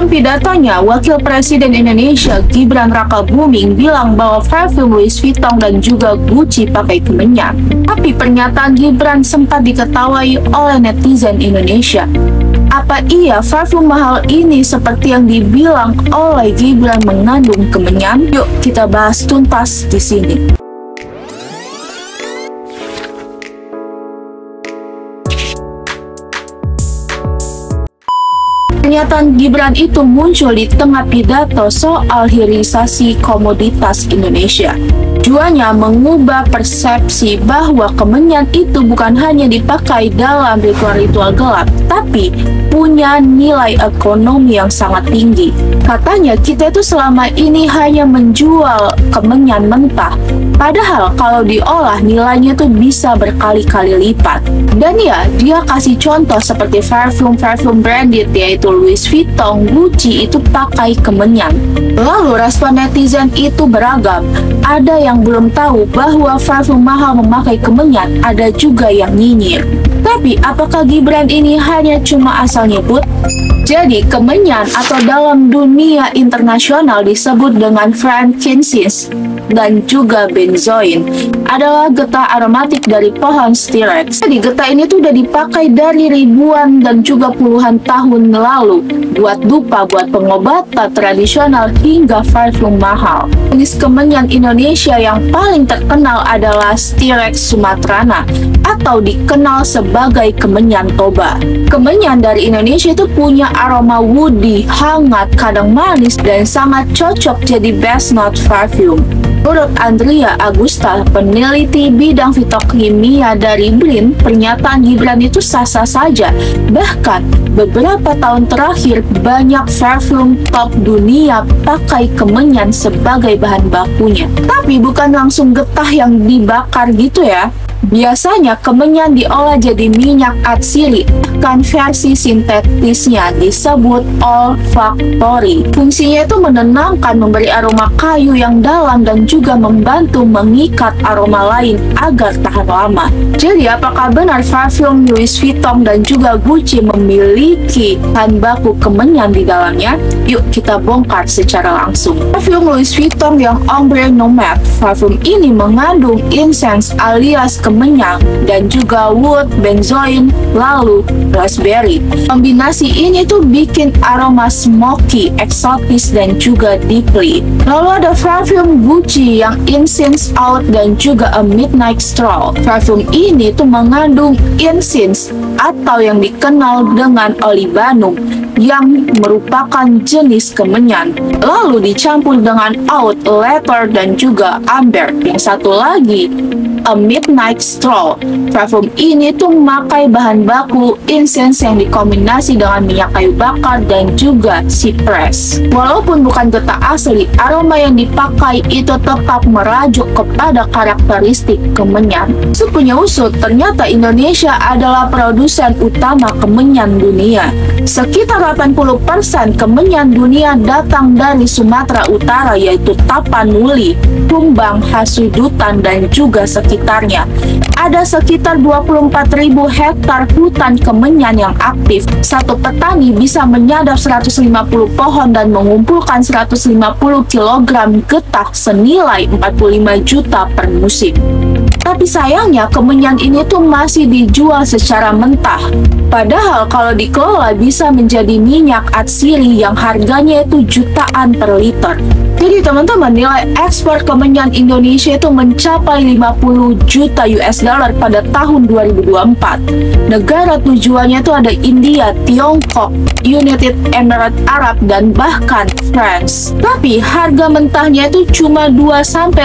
Dalam pidatonya, Wakil Presiden Indonesia Gibran Rakabuming bilang bahwa parfum Louis Vuitton dan juga Gucci pakai kemenyan. Tapi pernyataan Gibran sempat diketawai oleh netizen Indonesia. Apa iya parfum mahal ini seperti yang dibilang oleh Gibran mengandung kemenyan? Yuk kita bahas tuntas di sini. Pernyataan Gibran itu muncul di tengah pidato soal hilirisasi komoditas Indonesia. Tujuannya mengubah persepsi bahwa kemenyan itu bukan hanya dipakai dalam ritual-ritual gelap, tapi punya nilai ekonomi yang sangat tinggi. Katanya kita itu selama ini hanya menjual kemenyan mentah, padahal kalau diolah nilainya tuh bisa berkali-kali lipat. Dan ya, dia kasih contoh seperti parfum branded yaitu Louis Vuitton, Gucci itu pakai kemenyan. Lalu respon netizen itu beragam. Ada yang belum tahu bahwa parfum mahal memakai kemenyan, ada juga yang nyinyir. Tapi apakah Gibran ini hanya cuma asal nyebut? Jadi kemenyan atau dalam dunia internasional disebut dengan frankincense dan juga benzoin adalah getah aromatik dari pohon Styrax. Jadi getah ini tuh udah dipakai dari ribuan dan juga puluhan tahun lalu buat dupa, buat pengobatan tradisional hingga parfum mahal. Jenis kemenyan Indonesia yang paling terkenal adalah Styrax sumatrana atau dikenal sebagai kemenyan Toba. Kemenyan dari Indonesia itu punya aroma woody, hangat, kadang manis, dan sangat cocok jadi best note parfum. Menurut Andrea Agusta, peneliti bidang fitokimia dari BRIN, pernyataan Gibran itu sah-sah saja. Bahkan, beberapa tahun terakhir, banyak parfum top dunia pakai kemenyan sebagai bahan bakunya. Tapi bukan langsung getah yang dibakar gitu ya. Biasanya kemenyan diolah jadi minyak atsiri, bahkan versi sintetisnya disebut olfactory. Fungsinya itu menenangkan, memberi aroma kayu yang dalam dan juga membantu mengikat aroma lain agar tahan lama. Jadi apakah benar parfum Louis Vuitton dan juga Gucci memiliki bahan baku kemenyan di dalamnya? Yuk kita bongkar secara langsung. Parfum Louis Vuitton yang Ombre Nomade, parfum ini mengandung incense alias kemenyan dan juga wood, benzoin, lalu raspberry. Kombinasi ini tuh bikin aroma smoky, eksotis dan juga deeply. Lalu ada parfum Gucci yang incense out dan juga a midnight stroll. Parfum ini tuh mengandung incense atau yang dikenal dengan olibanum yang merupakan jenis kemenyan. Lalu dicampur dengan oud, leather dan juga amber. Yang satu lagi a midnight stroll. Parfum ini tuh memakai bahan baku incense yang dikombinasi dengan minyak kayu bakar dan juga cypress. Walaupun bukan getah asli, aroma yang dipakai itu tetap merajuk kepada karakteristik kemenyan. Punya usut, ternyata Indonesia adalah produsen utama kemenyan dunia. Sekitar 80% kemenyan dunia datang dari Sumatera Utara yaitu Tapanuli, Tumbang, Hasudutan dan juga sekitarnya. Ada sekitar 24.000 hektar hutan kemenyan yang aktif. Satu petani bisa menyadap 150 pohon dan mengumpulkan 150 kg getah senilai 45 juta per musim. Tapi sayangnya kemenyan ini tuh masih dijual secara mentah. Padahal kalau dikelola bisa menjadi minyak atsiri yang harganya itu jutaan per liter. Jadi teman-teman, nilai ekspor kemenyan Indonesia itu mencapai 50 juta US dollar pada tahun 2024. Negara tujuannya itu ada India, Tiongkok, United Emirates Arab, dan bahkan France. Tapi harga mentahnya itu cuma 2-5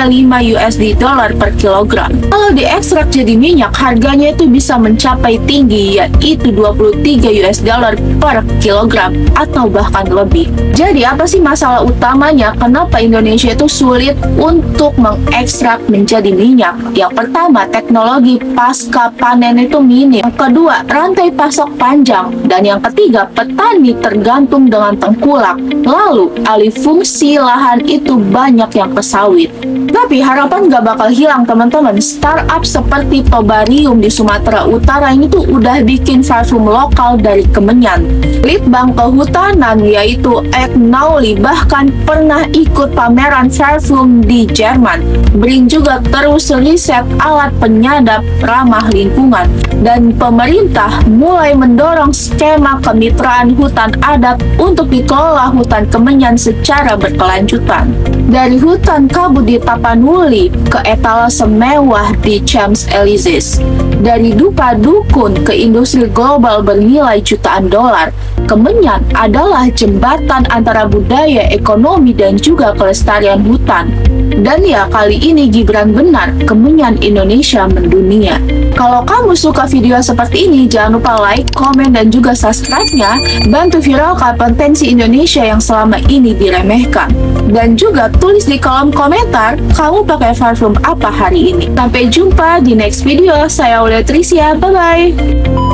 USD dollar per kilogram. Kalau diekstrak jadi minyak, harganya itu bisa mencapai tinggi, yaitu 23 US dollar per kilogram atau bahkan lebih. Jadi apa sih masalah utamanya? Kenapa kenapa Indonesia itu sulit untuk mengekstrak menjadi minyak? Yang pertama, teknologi pasca panen itu minim. Yang kedua, rantai pasok panjang. Dan yang ketiga, petani tergantung dengan tengkulak. Lalu, alih fungsi lahan itu banyak yang ke sawit. Tapi harapan gak bakal hilang teman-teman. Startup seperti Tobarium di Sumatera Utara ini tuh udah bikin parfum lokal dari Kemenyan. Litbang Kehutanan yaitu Ed Nauli bahkan pernah ikut pameran parfum di Jerman. BRIN juga terus riset alat penyadap ramah lingkungan. Dan pemerintah mulai mendorong skema kemitraan hutan adat untuk dikelola hutan Kemenyan secara berkelanjutan. Dari hutan kabut di Tapanuli ke etalase mewah di Champs-Élysées. Dari dupa dukun ke industri global bernilai jutaan dolar, Kemenyan adalah jembatan antara budaya, ekonomi, dan juga kelestarian hutan. Dan ya, kali ini Gibran benar, Kemenyan Indonesia mendunia. Kalau kamu suka video seperti ini, jangan lupa like, komen, dan juga subscribe-nya. Bantu viralkan potensi Indonesia yang selama ini diremehkan. Dan juga tulis di kolom komentar, kamu pakai parfum apa hari ini. Sampai jumpa di next video. Saya Aulia Tricia, bye-bye.